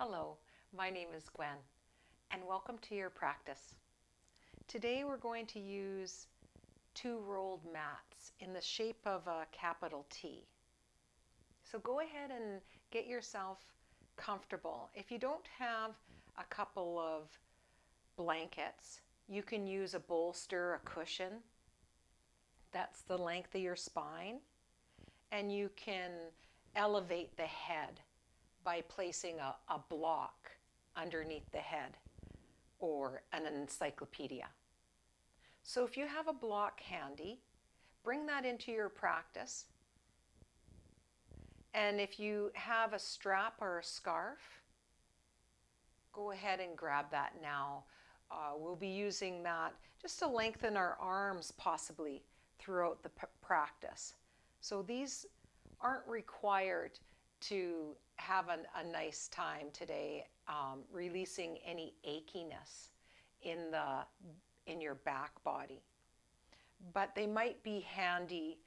Hello, my name is Gwen, and welcome to your practice. Today we're going to use two rolled mats in the shape of a capital T. So go ahead and get yourself comfortable. If you don't have a couple of blankets, you can use a bolster, a cushion. That's the length of your spine, and you can elevate the head by placing a block underneath the head or an encyclopedia. So if you have a block handy, bring that into your practice. And if you have a strap or a scarf, go ahead and grab that now. We'll be using that just to lengthen our arms possibly throughout the practice. So these aren't required to have a nice time today, releasing any achiness in your back body. But they might be handy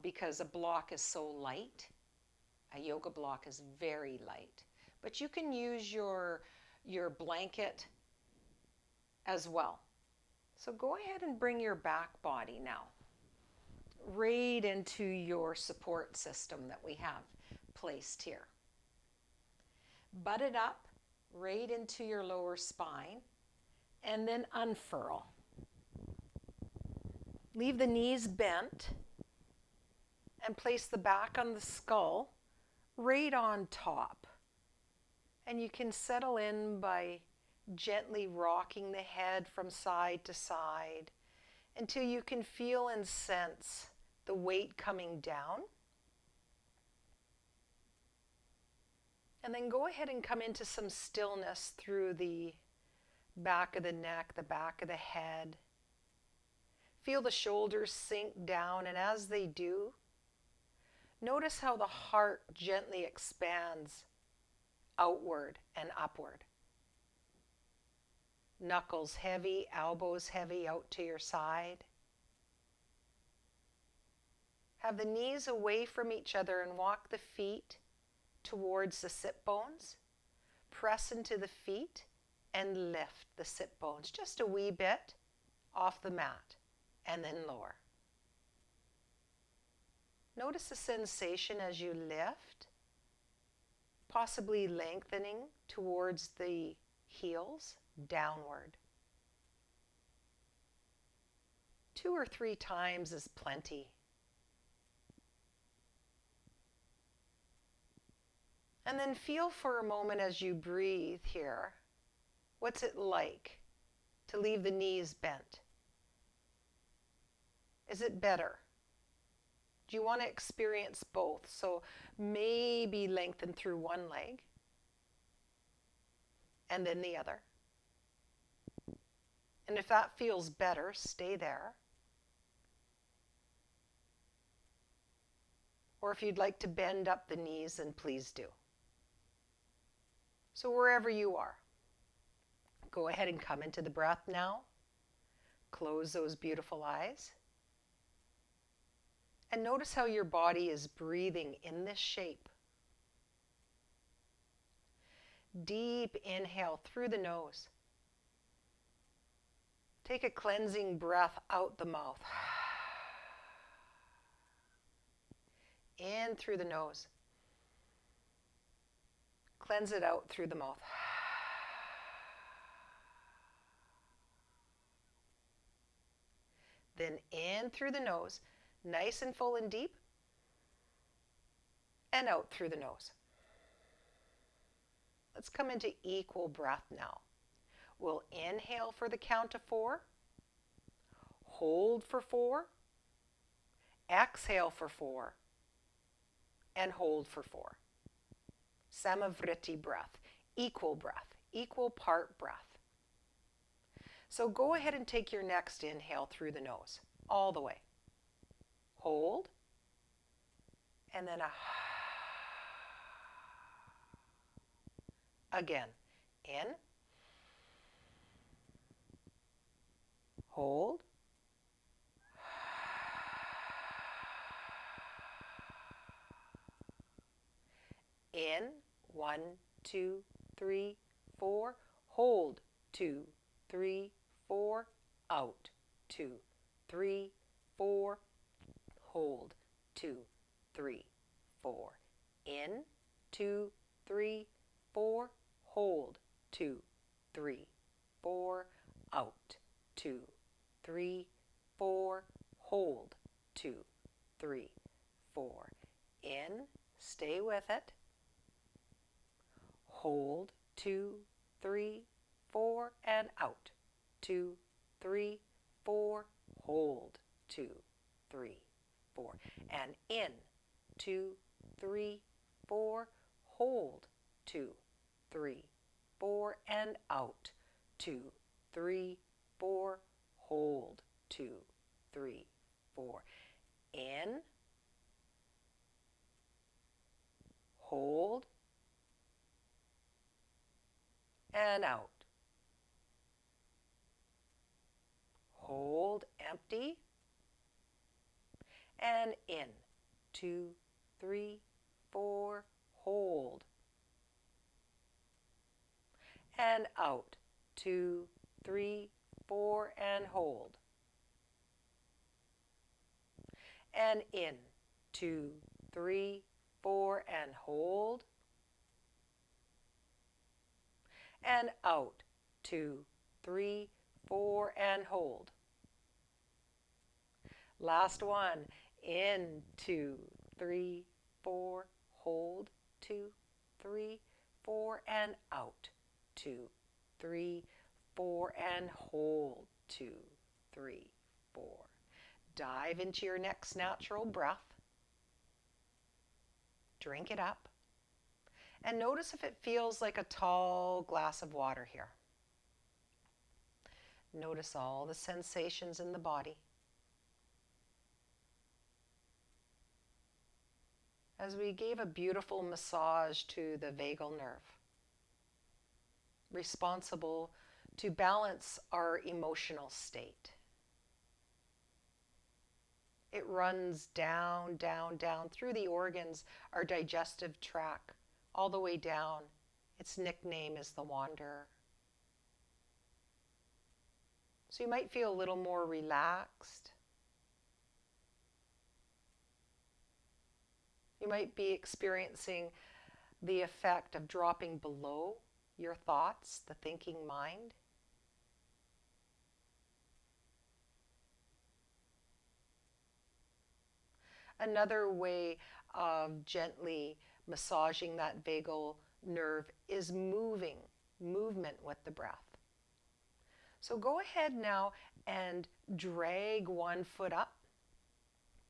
because a block is so light. A yoga block is very light. But you can use your blanket as well. So go ahead and bring your back body now right into your support system that we have placed here. Butt it up right into your lower spine and then unfurl. Leave the knees bent and place the back on the skull right on top. And you can settle in by gently rocking the head from side to side until you can feel and sense the weight coming down. And then go ahead and come into some stillness through the back of the neck, the back of the head. Feel the shoulders sink down, and as they do, notice how the heart gently expands outward and upward. Knuckles heavy, elbows heavy out to your side. Have the knees away from each other and walk the feet towards the sit bones. Press into the feet and lift the sit bones just a wee bit off the mat and then lower. Notice the sensation as you lift, possibly lengthening towards the heels, downward. 2 or 3 times is plenty. And then feel for a moment as you breathe here, what's it like to leave the knees bent? Is it better? Do you want to experience both? So maybe lengthen through one leg and then the other. And if that feels better, stay there. Or if you'd like to bend up the knees, then please do. So wherever you are, go ahead and come into the breath now. Close those beautiful eyes. And notice how your body is breathing in this shape. Deep inhale through the nose. Take a cleansing breath out the mouth. In through the nose. Cleanse it out through the mouth. Then in through the nose, nice and full and deep, and out through the nose. Let's come into equal breath now. We'll inhale for the count of 4, hold for 4, exhale for 4, and hold for 4. Samavriti breath, equal part breath. So go ahead and take your next inhale through the nose, all the way. Hold, and then again. In, hold, in, 1, 2, 3, 4. Hold. 2, 3, 4. Out. 2, 3, 4. Hold. 2, 3, 4. In. 2, 3, 4. Hold. 2, 3, 4. Out. 2, 3, 4. Hold. 2, 3, 4. In. Stay with it. Hold. 2, 3, 4. And out. 2, 3, 4. Hold. 2, 3, 4. And in. 2, 3, 4. Hold. 2, 3, 4. And out. 2, 3, 4. Hold. 2, 3, 4. In. Hold. And out. Hold. Empty. And in. 2, 3, 4. Hold. And out. 2, 3, 4. And hold. And in. 2, 3, 4. And hold. And out. 2, 3, 4. And hold. Last one. In. 2, 3, 4. Hold. 2, 3, 4. And out. 2, 3, 4. And hold. 2, 3, 4. Dive into your next natural breath. Drink it up. And notice if it feels like a tall glass of water here. Notice all the sensations in the body. As we gave a beautiful massage to the vagal nerve, responsible to balance our emotional state. It runs down, down, down through the organs, our digestive tract, all the way down. Its nickname is the Wanderer. So you might feel a little more relaxed. You might be experiencing the effect of dropping below your thoughts, the thinking mind. Another way of gently massaging that vagal nerve is movement with the breath. So go ahead now and drag one foot up,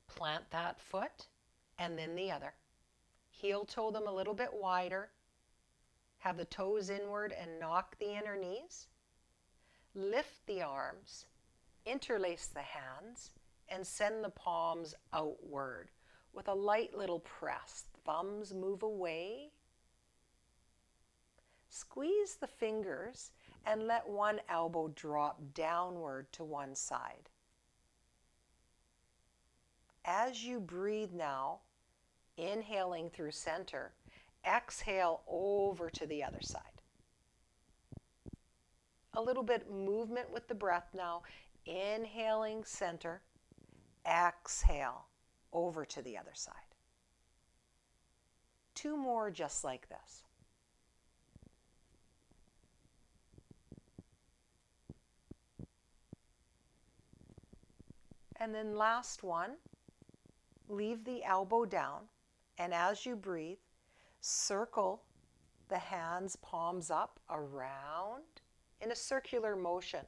plant that foot, and then the other. Heel toe them a little bit wider. Have the toes inward and knock the inner knees. Lift the arms, interlace the hands, and send the palms outward with a light little press. Thumbs move away. Squeeze the fingers and let one elbow drop downward to one side. As you breathe now, inhaling through center, exhale over to the other side. A little bit movement with the breath now. Inhaling center, exhale over to the other side. 2 more just like this. And then last one, leave the elbow down, and as you breathe, circle the hands, palms up, around in a circular motion.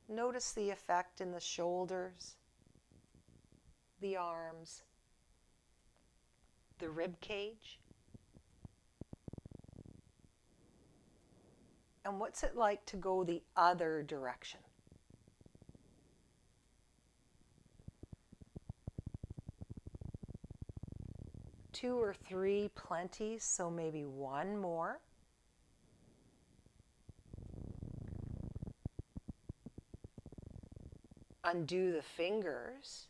Notice the effect in the shoulders, the arms, the rib cage. And what's it like to go the other direction? Two or three, plenty, so maybe one more. Undo the fingers.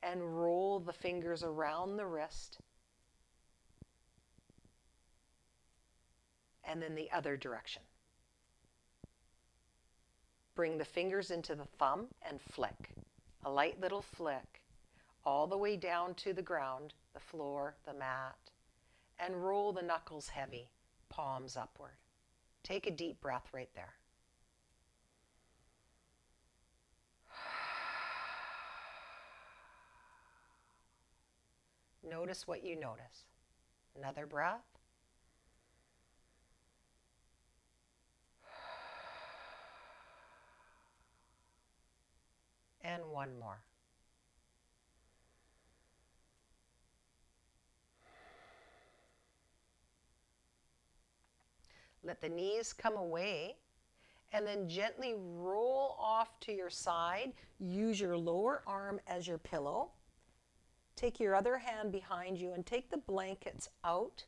and roll the fingers around the wrist, and then the other direction. Bring the fingers into the thumb and flick, a light little flick, all the way down to the ground, the floor, the mat, and roll the knuckles heavy, palms upward. Take a deep breath right there. Notice what you notice. Another breath. And one more. Let the knees come away and then gently roll off to your side. Use your lower arm as your pillow. Take your other hand behind you and take the blankets out.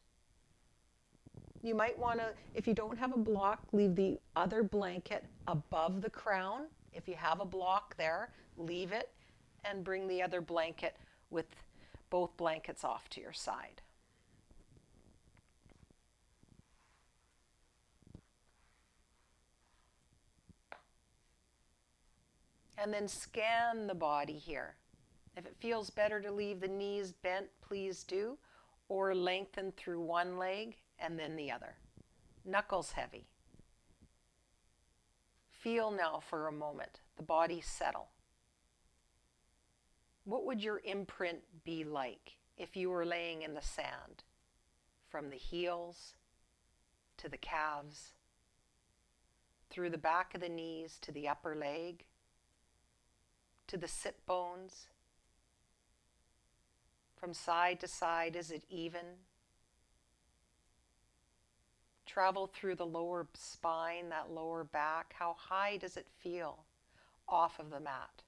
You might want to, if you don't have a block, leave the other blanket above the crown. If you have a block there, leave it and bring the other blanket with both blankets off to your side. And then scan the body here. If it feels better to leave the knees bent, please do, or lengthen through one leg and then the other. Knuckles heavy. Feel now for a moment the body settle. What would your imprint be like if you were laying in the sand? From the heels to the calves, through the back of the knees to the upper leg, to the sit bones. From side to side, is it even? Travel through the lower spine, that lower back. How high does it feel off of the mat?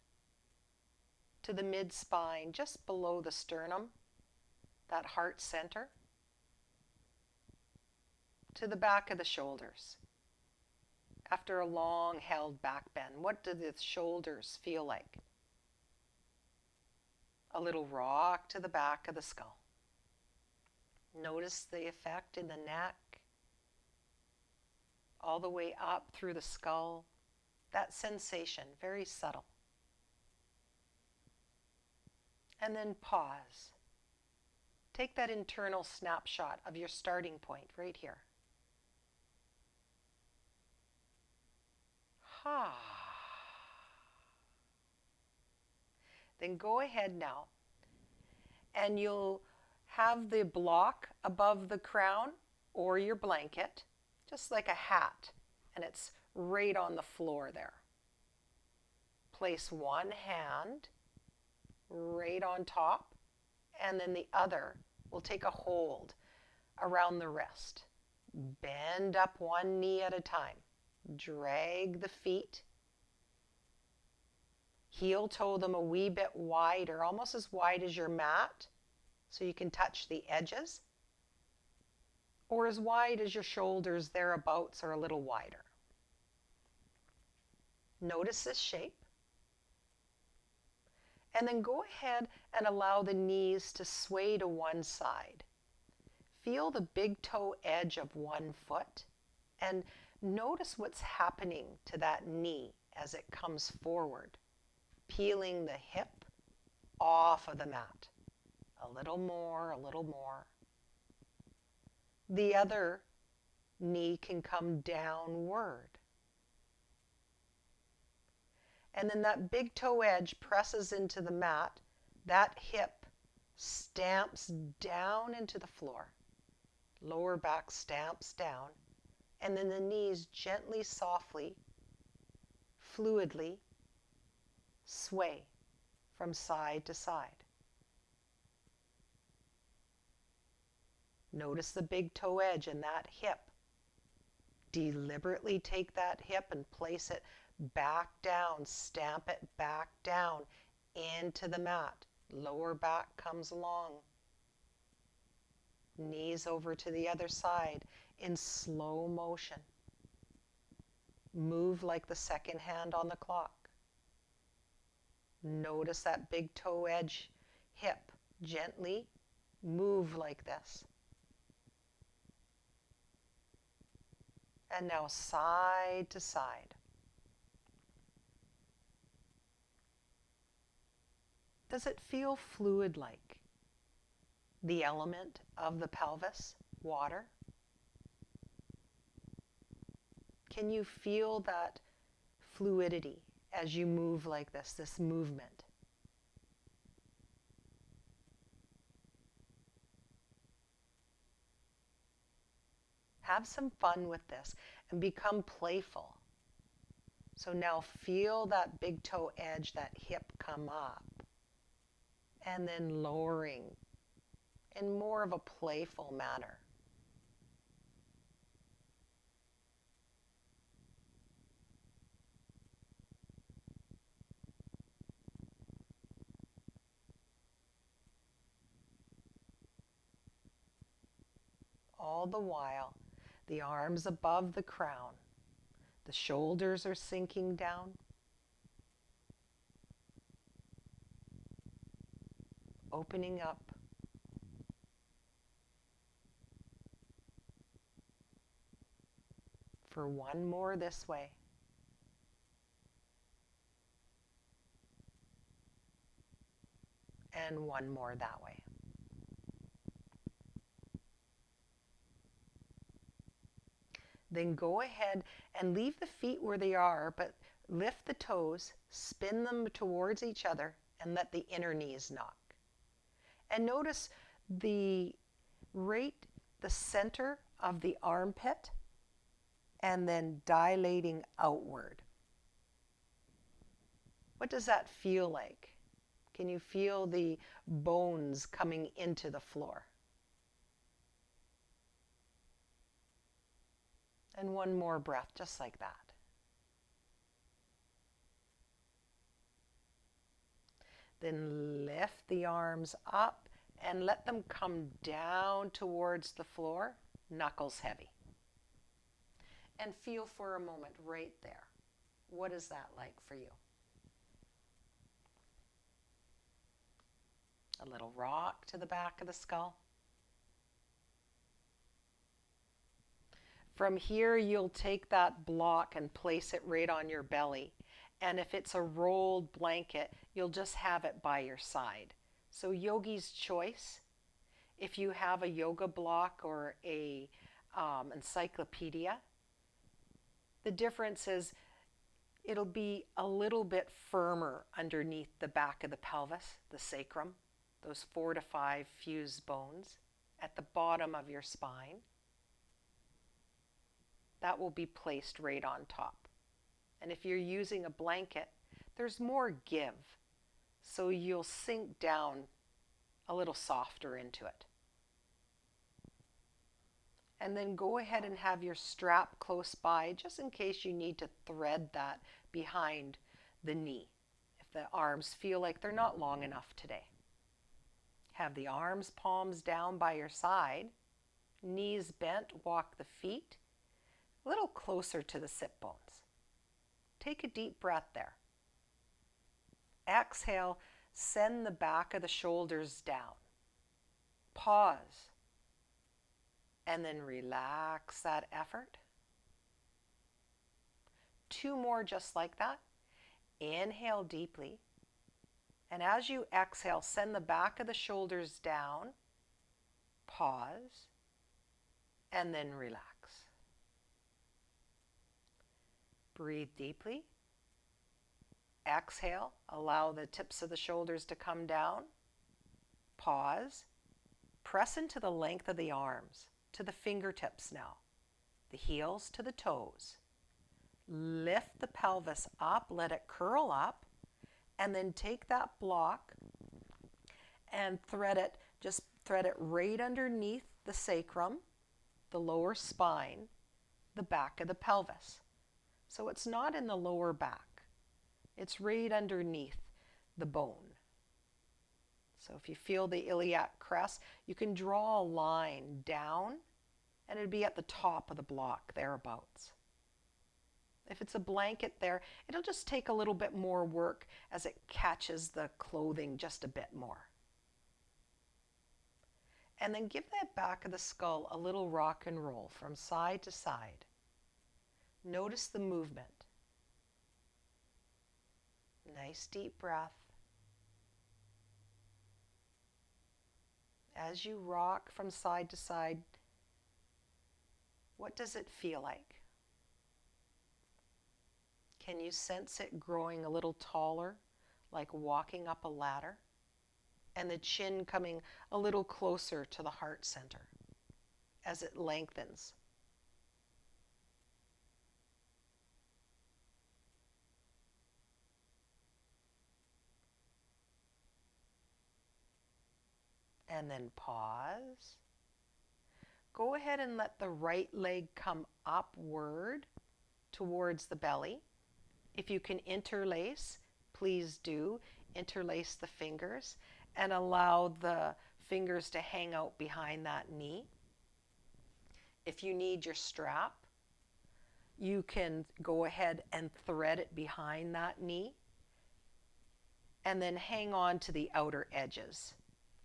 To the mid-spine, just below the sternum, that heart center. To the back of the shoulders. After a long held back bend, what do the shoulders feel like? A little rock to the back of the skull. Notice the effect in the neck, all the way up through the skull. That sensation, very subtle. And then pause. Take that internal snapshot of your starting point right here. Then go ahead now and you'll have the block above the crown or your blanket, just like a hat, and it's right on the floor there. Place one hand right on top, and then the other will take a hold around the wrist. Bend up one knee at a time. Drag the feet. Heel toe them a wee bit wider, almost as wide as your mat, so you can touch the edges, or as wide as your shoulders thereabouts or a little wider. Notice this shape. And then go ahead and allow the knees to sway to one side. Feel the big toe edge of one foot and notice what's happening to that knee as it comes forward, peeling the hip off of the mat. A little more, a little more. The other knee can come downward. And then that big toe edge presses into the mat. That hip stamps down into the floor. Lower back stamps down. And then the knees gently, softly, fluidly sway from side to side. Notice the big toe edge and that hip. Deliberately take that hip and place it back down, stamp it back down into the mat. Lower back comes along. Knees over to the other side in slow motion. Move like the second hand on the clock. Notice that big toe edge hip. Gently move like this. And now side to side. Does it feel fluid-like? The element of the pelvis, water? Can you feel that fluidity as you move like this movement? Have some fun with this and become playful. So now feel that big toe edge, that hip come up, and then lowering in more of a playful manner. All the while, the arms above the crown, the shoulders are sinking down. Opening up. For one more this way. And one more that way. Then go ahead and leave the feet where they are, but lift the toes, spin them towards each other, and let the inner knees knock. And notice the center of the armpit, and then dilating outward. What does that feel like? Can you feel the bones coming into the floor? And one more breath, just like that. Then lift the arms up and let them come down towards the floor, knuckles heavy. And feel for a moment right there. What is that like for you? A little rock to the back of the skull. From here, you'll take that block and place it right on your belly. And if it's a rolled blanket, you'll just have it by your side. So yogi's choice. If you have a yoga block or a encyclopedia, the difference is it'll be a little bit firmer underneath the back of the pelvis, the sacrum, those 4 to 5 fused bones at the bottom of your spine. That will be placed right on top. And if you're using a blanket, there's more give. So you'll sink down a little softer into it. And then go ahead and have your strap close by just in case you need to thread that behind the knee if the arms feel like they're not long enough today. Have the arms, palms down by your side, knees bent, walk the feet a little closer to the sit bones. Take a deep breath there. Exhale, send the back of the shoulders down. Pause. And then relax that effort. 2 more just like that. Inhale deeply. And as you exhale, send the back of the shoulders down. Pause. And then relax. Breathe deeply. Exhale, allow the tips of the shoulders to come down. Pause. Press into the length of the arms, to the fingertips now. The heels to the toes. Lift the pelvis up, let it curl up, and then take that block and thread it right underneath the sacrum, the lower spine, the back of the pelvis. So it's not in the lower back. It's right underneath the bone. So if you feel the iliac crest, you can draw a line down and it'd be at the top of the block, thereabouts. If it's a blanket there, it'll just take a little bit more work as it catches the clothing just a bit more. And then give that back of the skull a little rock and roll from side to side. Notice the movement. Nice deep breath. As you rock from side to side, what does it feel like? Can you sense it growing a little taller, like walking up a ladder? And the chin coming a little closer to the heart center as it lengthens. And then pause. Go ahead and let the right leg come upward towards the belly. If you can interlace, please do. Interlace the fingers and allow the fingers to hang out behind that knee. If you need your strap, you can go ahead and thread it behind that knee and then hang on to the outer edges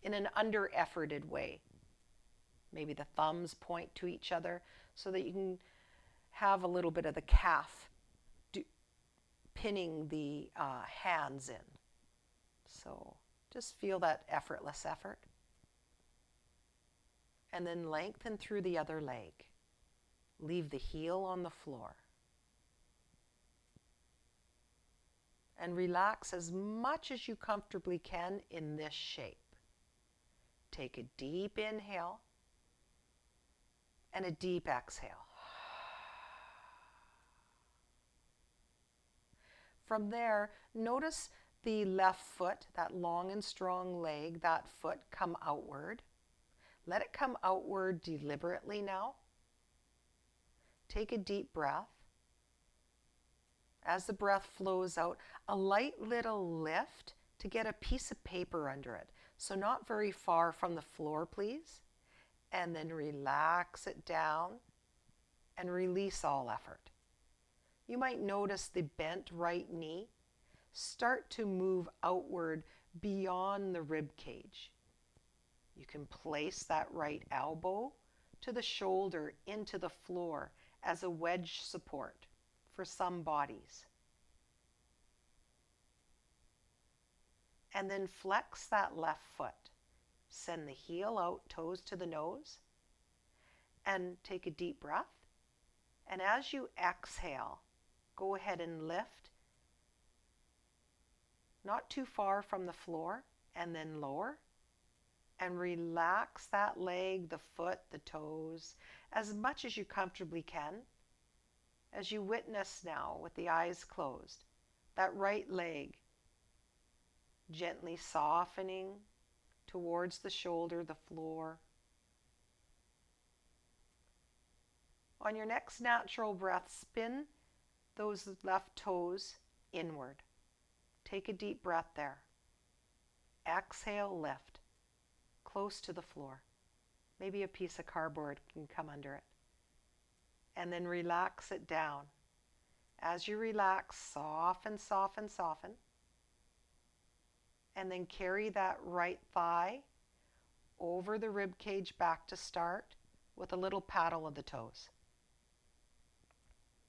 in an under-efforted way. Maybe the thumbs point to each other so that you can have a little bit of the calf pinning the hands in. So just feel that effortless effort. And then lengthen through the other leg. Leave the heel on the floor. And relax as much as you comfortably can in this shape. Take a deep inhale and a deep exhale. From there, notice the left foot, that long and strong leg, that foot come outward. Let it come outward deliberately now. Take a deep breath. As the breath flows out, a light little lift to get a piece of paper under it. So not very far from the floor, please. And then relax it down and release all effort. You might notice the bent right knee start to move outward beyond the rib cage. You can place that right elbow to the shoulder into the floor as a wedge support for some bodies. And then flex that left foot. Send the heel out, toes to the nose, and take a deep breath. And as you exhale, go ahead and lift, not too far from the floor, and then lower. And relax that leg, the foot, the toes, as much as you comfortably can. As you witness now with the eyes closed, that right leg gently softening towards the shoulder, the floor. On your next natural breath, spin those left toes inward. Take a deep breath there. Exhale, lift, close to the floor. Maybe a piece of cardboard can come under it. And then relax it down. As you relax, soften, soften, soften. And then carry that right thigh over the rib cage back to start with a little paddle of the toes.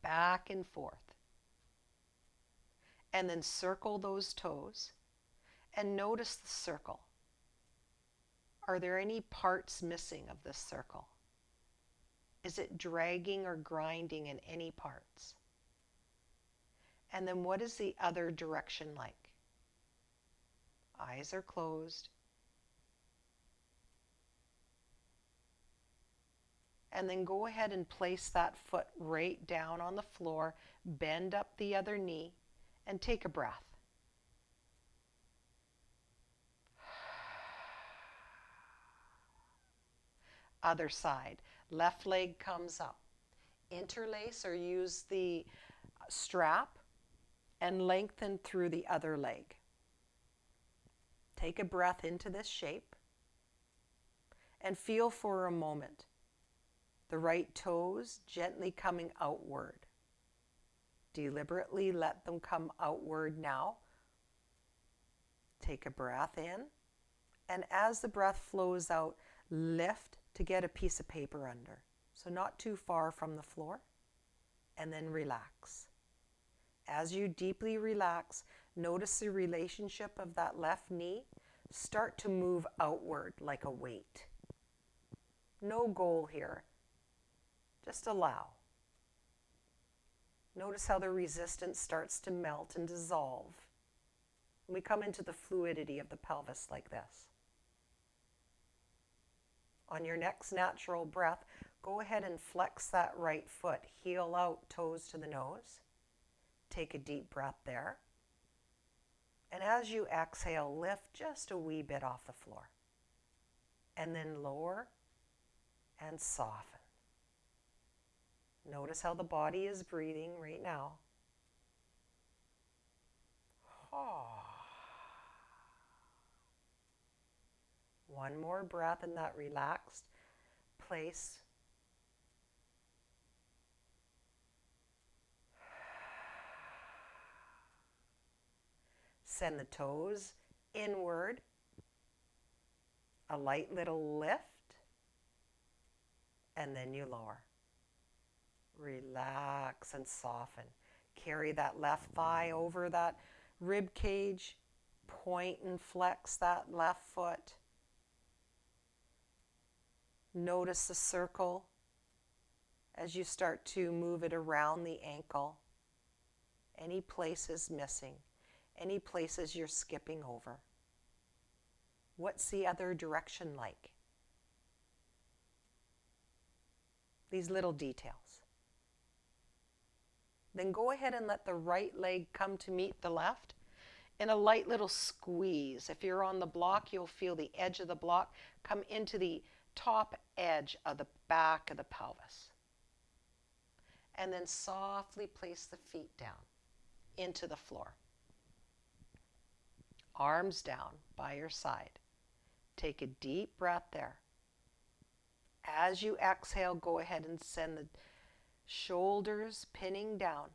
Back and forth. And then circle those toes and notice the circle. Are there any parts missing of this circle? Is it dragging or grinding in any parts? And then what is the other direction like? Eyes are closed. And then go ahead and place that foot right down on the floor, bend up the other knee, and take a breath. Other side. Left leg comes up. Interlace or use the strap and lengthen through the other leg. Take a breath into this shape and feel for a moment the right toes gently coming outward. Deliberately let them come outward now. Take a breath in, and as the breath flows out, Lift to get a piece of paper under, so not too far from the floor, and then relax. As you deeply relax, notice the relationship of that left knee start to move outward like a weight. No goal here, just allow. Notice how the resistance starts to melt and dissolve. We come into the fluidity of the pelvis like this. On your next natural breath, go ahead and flex that right foot, heel out, toes to the nose. Take a deep breath there. And as you exhale, lift just a wee bit off the floor. And then lower and soften. Notice how the body is breathing right now. One more breath in that relaxed place. Send the toes inward. A light little lift. And then you lower. Relax and soften. Carry that left thigh over that rib cage. Point and flex that left foot. Notice the circle as you start to move it around the ankle. Any places missing, any places you're skipping over. What's the other direction like? These little details. Then go ahead and let the right leg come to meet the left in a light little squeeze. If you're on the block, you'll feel the edge of the block come into the top edge of the back of the pelvis. And then softly place the feet down into the floor. Arms down by your side. Take a deep breath there. As you exhale, go ahead and send the shoulders pinning down.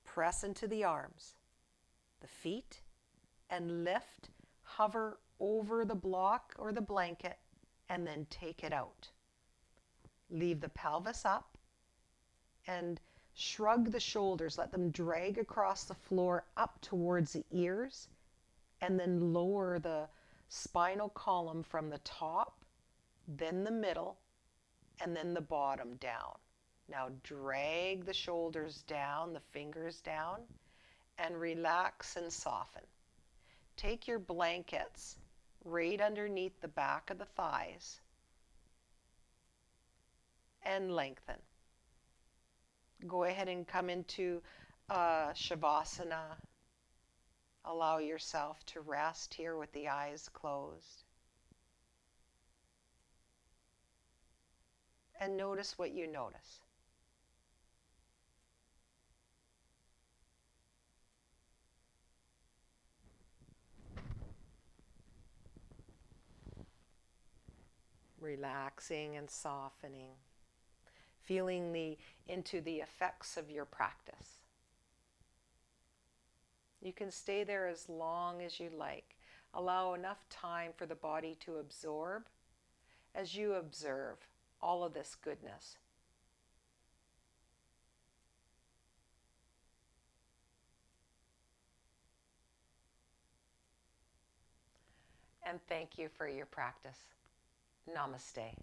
Press into the arms, the feet, and lift, hover over the block or the blanket, and then take it out. Leave the pelvis up and shrug the shoulders. Let them drag across the floor up towards the ears, and then lower the spinal column from the top, then the middle, and then the bottom down. Now drag the shoulders down, the fingers down, and relax and soften. Take your blankets right underneath the back of the thighs and lengthen. Go ahead and come into Shavasana. Allow yourself to rest here with the eyes closed. And notice what you notice. Relaxing and softening. Feeling into the effects of your practice. You can stay there as long as you like. Allow enough time for the body to absorb as you observe all of this goodness. And thank you for your practice. Namaste.